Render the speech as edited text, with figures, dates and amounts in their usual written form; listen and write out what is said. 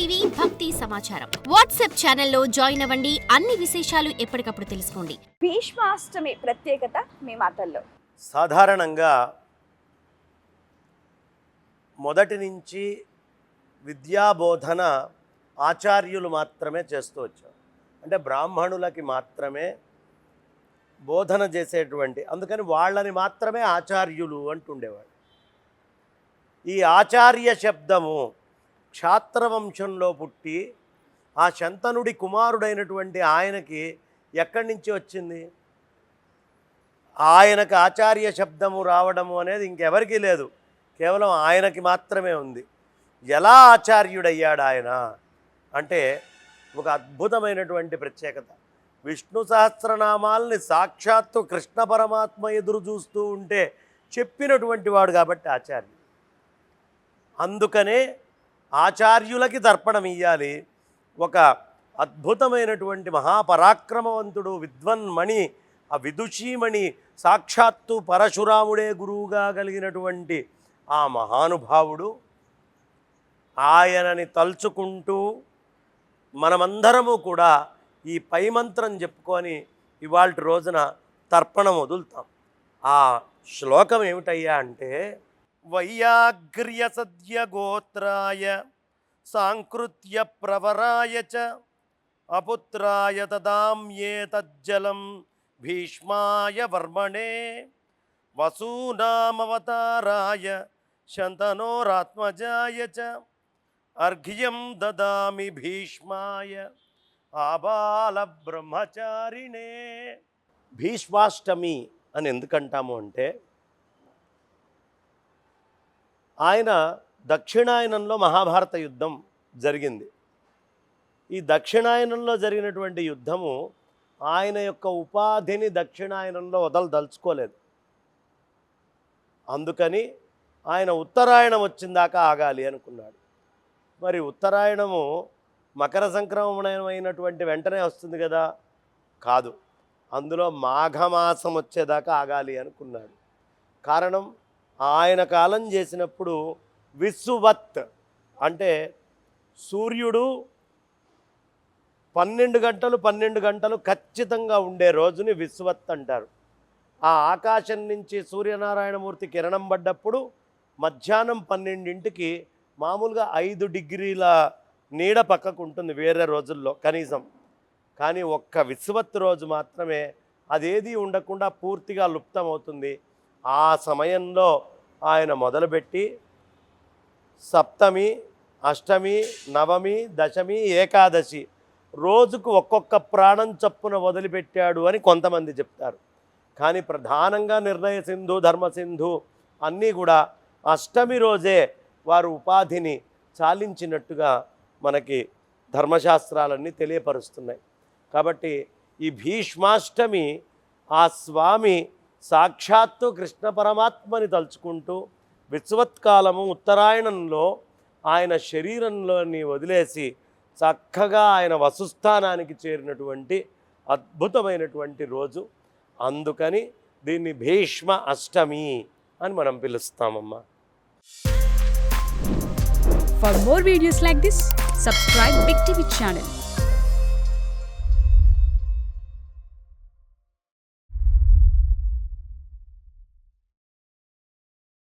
TV భక్తి సమాచారం WhatsApp ఛానల్లో జాయిన్ అవ్వండి. అన్ని విశేషాలు ఎప్పటికప్పుడు తెలుసుకోండి. భీష్మాష్టమి ప్రత్యేకత మీ మాటల్లో. సాధారణంగా మొదటి నుంచి విద్యాబోధన ఆచార్యులు మాత్రమే చేస్తూ వచ్చారు. అంటే బ్రాహ్మణులకి మాత్రమే బోధన చేసేటువంటి, అందుకని వాళ్ళని మాత్రమే ఆచార్యులు అంటుండేవాడు. ఈ ఆచార్య శబ్దము క్షాత్రవంశంలో పుట్టి ఆ శంతనుడి కుమారుడైనటువంటి ఆయనకి ఎక్కడి నుంచి వచ్చింది? ఆయనకు ఆచార్య శబ్దము రావడము అనేది ఇంకెవరికీ లేదు, కేవలం ఆయనకి మాత్రమే ఉంది. ఎలా ఆచార్యుడయ్యాడు ఆయన అంటే ఒక అద్భుతమైనటువంటి ప్రత్యేకత. విష్ణు సహస్రనామాల్ని సాక్షాత్తు కృష్ణ పరమాత్మ ఎదురు చూస్తూ ఉంటే చెప్పినటువంటి వాడు కాబట్టి ఆచార్యుడు. అందుకనే ఆచార్యులకి తర్పణం ఇయ్యాలి. ఒక అద్భుతమైనటువంటి మహాపరాక్రమవంతుడు, విద్వన్మణి, ఆ విదుషీమణి, సాక్షాత్తు పరశురాముడే గురువుగా కలిగినటువంటి ఆ మహానుభావుడు, ఆయనని తలుచుకుంటూ మనమందరము కూడా ఈ పై మంత్రం చెప్పుకొని ఇవాల్టి రోజున తర్పణం వదులుతాం. ఆ శ్లోకం ఏమిటయ్యా అంటే, వైయాగ్ర్య సద్య గోత్రాయ సాంకృత్య ప్రవరాయ చ అపుత్రాయ తదామ్యే తజ్జలం భీష్మాయ వర్మణే వసూనామవతారాయ శంతనోరాత్మజాయ చ అర్ఘ్యం దదామి భీష్మాయ ఆబాల బ్రహ్మచారిణే. భీష్మాష్టమి అని ఎందుకంటాము అంటే, ఆయన దక్షిణాయనంలో మహాభారత యుద్ధం జరిగింది. ఈ దక్షిణాయనంలో జరిగినటువంటి యుద్ధము ఆయన యొక్క ఉపాధిని దక్షిణాయనంలో వదలదలుచుకోలేదు. అందుకని ఆయన ఉత్తరాయణం వచ్చిందాకా ఆగాలి అనుకున్నాడు. మరి ఉత్తరాయణము మకర సంక్రమణమైనటువంటి వెంటనే వస్తుంది కదా, కాదు, అందులో మాఘమాసం వచ్చేదాకా ఆగాలి అనుకున్నాడు. కారణం, ఆయన కాలం చేసినప్పుడు విశ్వవత్ అంటే సూర్యుడు 12 గంటలు ఖచ్చితంగా ఉండే రోజుని విశ్వవత్ అంటారు. ఆ ఆకాశం నుంచి సూర్యనారాయణమూర్తి కిరణం పడ్డప్పుడు మధ్యాహ్నం 12ంటికి మామూలుగా 5 డిగ్రీల నీడ పక్కకు ఉంటుంది వేరే రోజుల్లో కనీసం. కానీ ఒక్క విశ్వవత్ రోజు మాత్రమే అదేది ఉండకుండా పూర్తిగా లుప్తమవుతుంది. ఆ సమయంలో ఆయన మొదలుపెట్టి సప్తమి, అష్టమి, నవమి, దశమి, ఏకాదశి రోజుకు ఒక్కొక్క ప్రాణం చప్పున వదిలిపెట్టాడు అని కొంతమంది చెప్తారు. కానీ ప్రధానంగా నిర్ణయ సింధు, ధర్మసింధు అన్నీ కూడా అష్టమి రోజే వారు ఉపాధిని చాలించినట్టుగా మనకి ధర్మశాస్త్రాలన్నీ తెలియపరుస్తున్నాయి. కాబట్టి ఈ భీష్మాష్టమి ఆ స్వామి సాక్షాత్తు కృష్ణ పరమాత్మని తలుచుకుంటూ విశ్వత్కాలము ఉత్తరాయణంలో ఆయన శరీరంలోని వదిలేసి చక్కగా ఆయన వసుస్థానానికి చేరినటువంటి అద్భుతమైనటువంటి రోజు. అందుకని దీన్ని భీష్మ అష్టమి అని మనం పిలుస్తామమ్మా. For more videos like this, subscribe Big TV channel.